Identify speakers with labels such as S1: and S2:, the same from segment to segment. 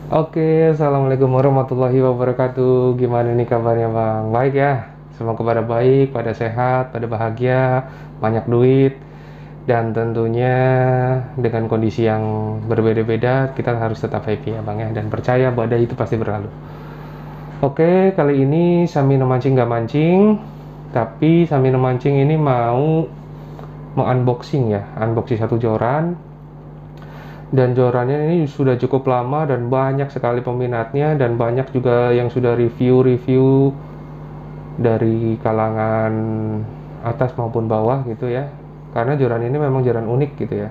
S1: Oke, assalamualaikum warahmatullahi wabarakatuh. Gimana nih kabarnya Bang? Baik ya? Semoga pada baik, pada sehat, pada bahagia, banyak duit, dan tentunya dengan kondisi yang berbeda-beda, kita harus tetap happy ya Bang ya, dan percaya badai itu pasti berlalu. Oke, kali ini sambil mancing nggak mancing, tapi sambil mancing ini mau mengunboxing ya, unboxing satu joran. Dan jorannya ini sudah cukup lama dan banyak sekali peminatnya, dan banyak juga yang sudah review-review dari kalangan atas maupun bawah gitu ya, karena joran ini memang joran unik gitu ya.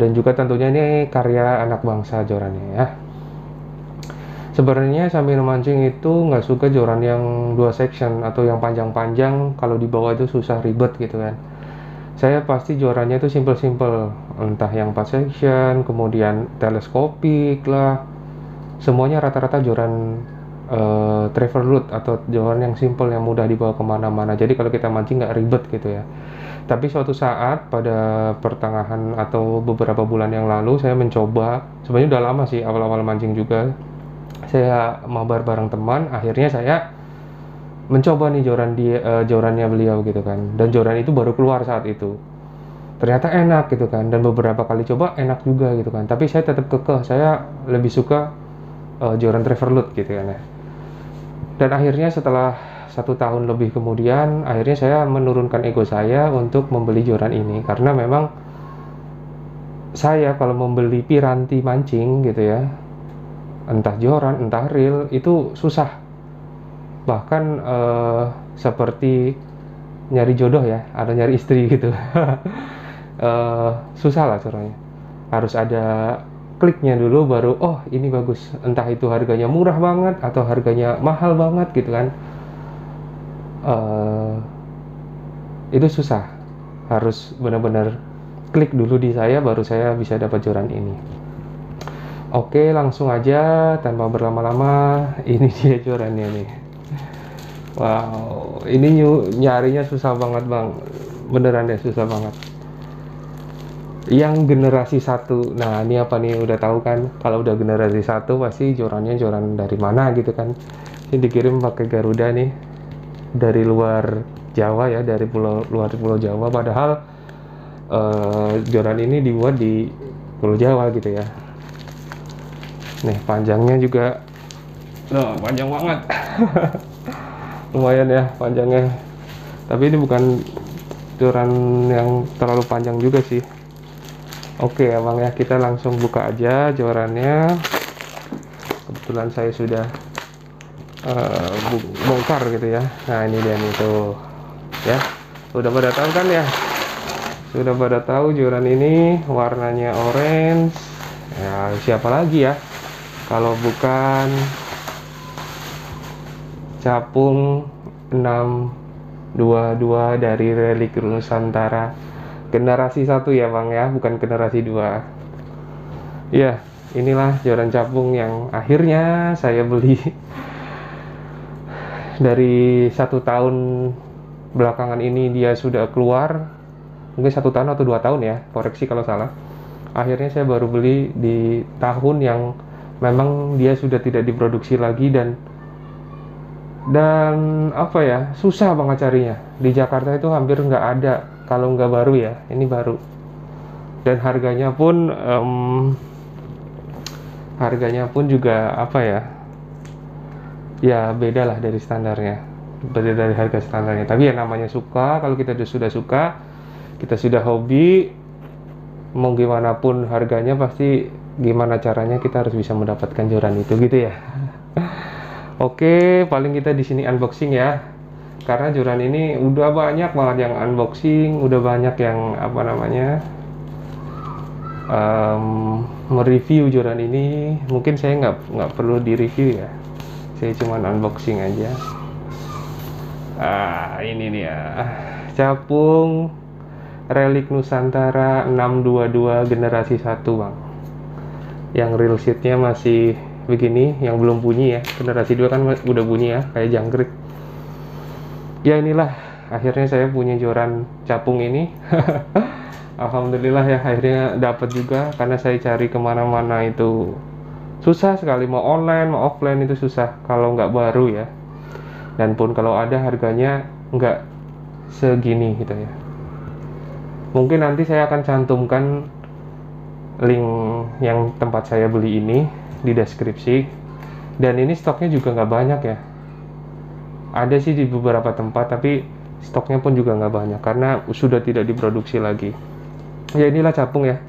S1: Dan juga tentunya ini karya anak bangsa jorannya ya. Sebenarnya sambil mancing itu nggak suka joran yang dua section atau yang panjang-panjang, kalau di bawah itu susah ribet gitu kan. Saya pasti juaranya itu simple-simple, entah yang 4 section, kemudian teleskopik lah, semuanya rata-rata joran travel load atau joran yang simple yang mudah dibawa kemana-mana. Jadi kalau kita mancing nggak ribet gitu ya. Tapi suatu saat pada pertengahan atau beberapa bulan yang lalu saya mencoba, sebenarnya udah lama sih awal-awal mancing juga. Saya mabar bareng teman, akhirnya saya mencoba nih jorannya beliau gitu kan, dan joran itu baru keluar saat itu. Ternyata enak gitu kan, dan beberapa kali coba enak juga gitu kan, tapi saya tetap kekeh, saya lebih suka joran Traveloot gitu kan ya. Dan akhirnya setelah 1 tahun lebih kemudian, akhirnya saya menurunkan ego saya untuk membeli joran ini, karena memang saya kalau membeli piranti mancing gitu ya, entah joran entah reel, itu susah. Bahkan seperti nyari jodoh ya, ada nyari istri gitu. Susah lah caranya, harus ada kliknya dulu baru oh ini bagus, entah itu harganya murah banget atau harganya mahal banget gitu kan. Eh, itu susah, harus benar-benar klik dulu di saya baru saya bisa dapat joran ini. Oke, langsung aja tanpa berlama-lama, ini dia jorannya nih. Wow, ini nyarinya susah banget bang, beneran deh susah banget. Yang generasi satu, nah ini apa nih, udah tahu kan? Kalau udah generasi satu pasti jorannya joran dari mana gitu kan? Ini dikirim pakai Garuda nih, dari luar Jawa ya, dari luar pulau Jawa. Padahal joran ini dibuat di Pulau Jawa gitu ya. Nih panjangnya juga, nah panjang banget. Lumayan ya panjangnya, tapi ini bukan joran yang terlalu panjang juga sih. Oke ya bang ya, kita langsung buka aja jorannya. Kebetulan saya sudah bongkar gitu ya. Nah ini dia nih tuh ya, sudah pada tahu kan ya, sudah pada tahu joran ini warnanya orange ya. Siapa lagi ya kalau bukan capung 622 dari Relik Nusantara generasi 1 ya bang ya, bukan generasi 2 ya. Inilah joran capung yang akhirnya saya beli dari 1 tahun belakangan ini. Dia sudah keluar mungkin 1 tahun atau 2 tahun ya, koreksi kalau salah. Akhirnya saya baru beli di tahun yang memang dia sudah tidak diproduksi lagi, dan apa ya, susah banget carinya di Jakarta itu, hampir nggak ada kalau nggak baru ya. Ini baru, dan harganya pun juga apa ya, ya beda lah dari standarnya, beda dari harga standarnya. Tapi ya namanya suka, kalau kita sudah suka, kita sudah hobi, mau gimana pun harganya pasti gimana caranya kita harus bisa mendapatkan joran itu gitu ya. Oke, paling kita di sini unboxing ya. Karena joran ini udah banyak banget yang unboxing, udah banyak yang apa namanya, mereview joran ini. Mungkin saya nggak perlu di review ya. Saya cuma unboxing aja. Ini dia, capung Relik Nusantara 622 generasi 1 bang. Yang real sheetnya masih begini, yang belum bunyi ya. Generasi 2 kan udah bunyi ya, kayak jangkrik. Ya inilah, akhirnya saya punya joran capung ini. Alhamdulillah ya, akhirnya dapat juga, karena saya cari kemana-mana itu susah sekali, mau online mau offline itu susah kalau nggak baru ya, dan pun kalau ada harganya nggak segini gitu ya. Mungkin nanti saya akan cantumkan link yang tempat saya beli ini di deskripsi, dan ini stoknya juga nggak banyak ya, ada sih di beberapa tempat tapi stoknya pun juga nggak banyak karena sudah tidak diproduksi lagi. Ya inilah capung ya,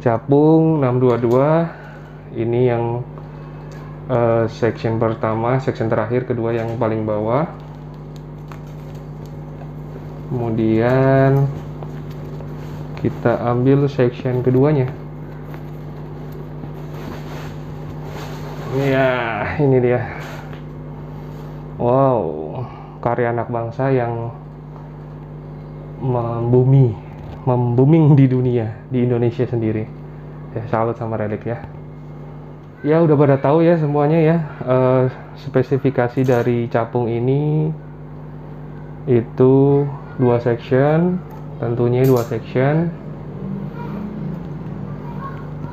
S1: capung 622 ini yang section pertama, section terakhir, kedua yang paling bawah. Kemudian kita ambil section keduanya. Ya, ini dia. Wow, karya anak bangsa yang membooming di dunia, di Indonesia sendiri. Ya, salut sama Relic ya. Ya udah pada tahu ya semuanya ya, spesifikasi dari capung ini itu 2 section, tentunya 2 section.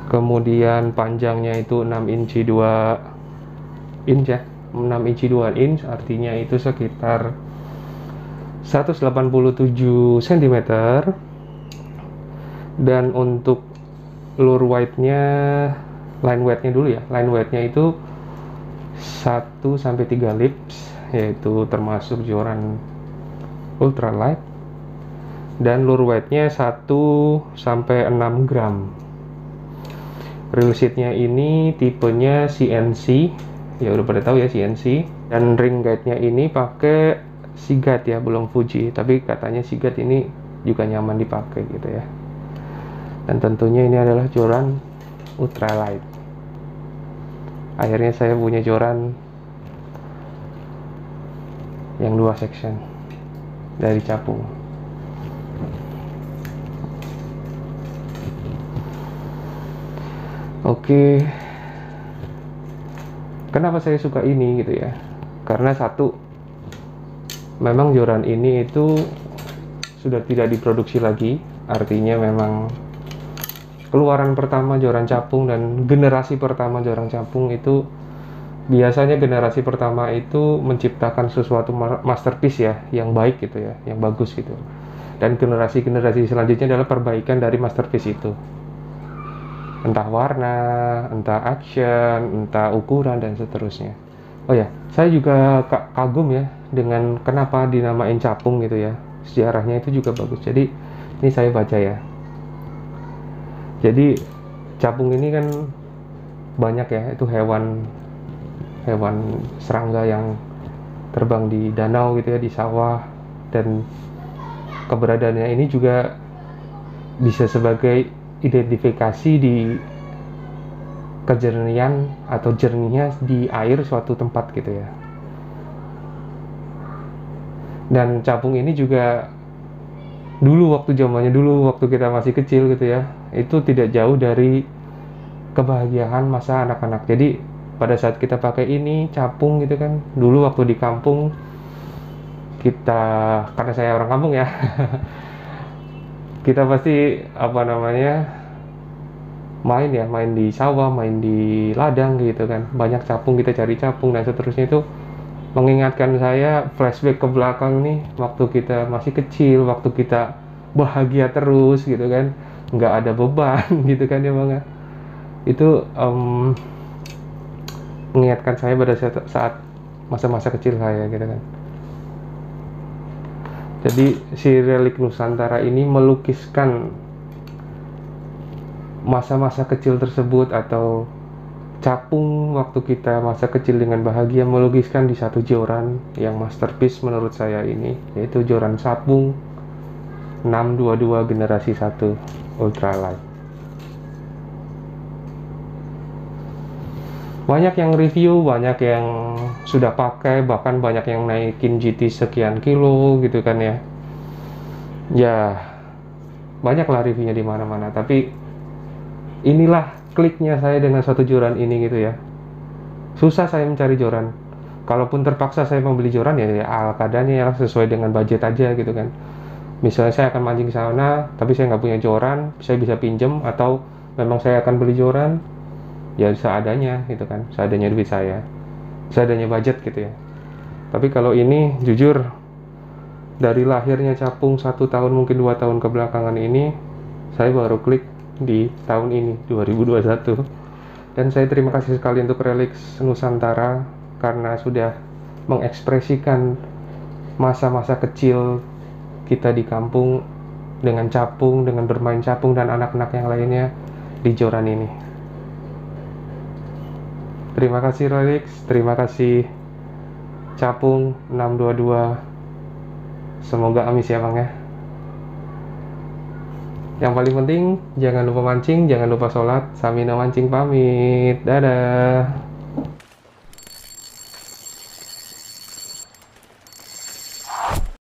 S1: Kemudian panjangnya itu 6 inci 2 inch ya, 6 inci 2 inch, artinya itu sekitar 187 cm. Dan untuk lure weight-nya, line weight-nya dulu ya, line weight-nya itu 1-3 lips, yaitu termasuk joran ultralight, dan lure weight-nya 1-6 gram. Reel seat-nya ini tipenya CNC, ya udah pada tahu ya CNC, dan ring guide-nya ini pakai Seagate ya, belum Fuji, tapi katanya Seagate ini juga nyaman dipakai gitu ya. Dan tentunya ini adalah joran ultralight. Akhirnya saya punya joran yang 2 section dari capung. Oke, kenapa saya suka ini gitu ya? Karena satu, memang joran ini itu sudah tidak diproduksi lagi, artinya memang keluaran pertama joran capung dan generasi pertama joran capung itu biasanya generasi pertama itu menciptakan sesuatu masterpiece ya, yang baik gitu ya, yang bagus gitu. Dan generasi-generasi selanjutnya adalah perbaikan dari masterpiece itu. Entah warna, entah action, entah ukuran, dan seterusnya. Oh ya, saya juga kagum ya dengan kenapa dinamain capung gitu ya. Sejarahnya itu juga bagus. Jadi, ini saya baca ya. Jadi, capung ini kan banyak ya, itu hewan serangga yang terbang di danau gitu ya, di sawah, dan keberadaannya ini juga bisa sebagai identifikasi di kejernihan atau jernihnya di air suatu tempat gitu ya. Dan capung ini juga dulu waktu zamannya dulu, waktu kita masih kecil gitu ya, itu tidak jauh dari kebahagiaan masa anak-anak. Jadi pada saat kita pakai ini capung gitu kan, dulu waktu di kampung kita, karena saya orang kampung ya, kita pasti main di sawah, main di ladang gitu kan, banyak capung, kita cari capung dan seterusnya. Itu mengingatkan saya flashback ke belakang nih, waktu kita masih kecil, waktu kita bahagia terus gitu kan, nggak ada beban gitu kan ya Bang ya. Itu mengingatkan saya pada saat masa-masa kecil saya gitu kan. Jadi si Relic Nusantara ini melukiskan masa-masa kecil tersebut, atau capung waktu kita masa kecil dengan bahagia, melukiskan di satu joran yang masterpiece menurut saya ini, yaitu joran capung 622 generasi 1 ultralight. Banyak yang review, banyak yang sudah pakai, bahkan banyak yang naikin GT sekian kilo gitu kan ya. Ya, banyaklah reviewnya di mana-mana, tapi inilah kliknya saya dengan satu joran ini gitu ya. Susah saya mencari joran. Kalaupun terpaksa saya membeli joran ya ala kadarnya ya, sesuai dengan budget aja gitu kan. Misalnya saya akan mancing ke sana, tapi saya nggak punya joran, saya bisa pinjem, atau memang saya akan beli joran, ya seadanya gitu kan, seadanya duit saya, seadanya budget gitu ya. Tapi kalau ini jujur, dari lahirnya capung 1 tahun mungkin 2 tahun kebelakangan ini, saya baru klik di tahun ini 2021. Dan saya terima kasih sekali untuk Relix Nusantara karena sudah mengekspresikan masa-masa kecil kita di kampung dengan capung, dengan bermain capung dan anak-anak yang lainnya di joran ini. Terima kasih Relix, terima kasih Capung 622. Semoga amis ya Bang ya. Yang paling penting jangan lupa mancing, jangan lupa sholat. Samina mancing pamit. Dadah.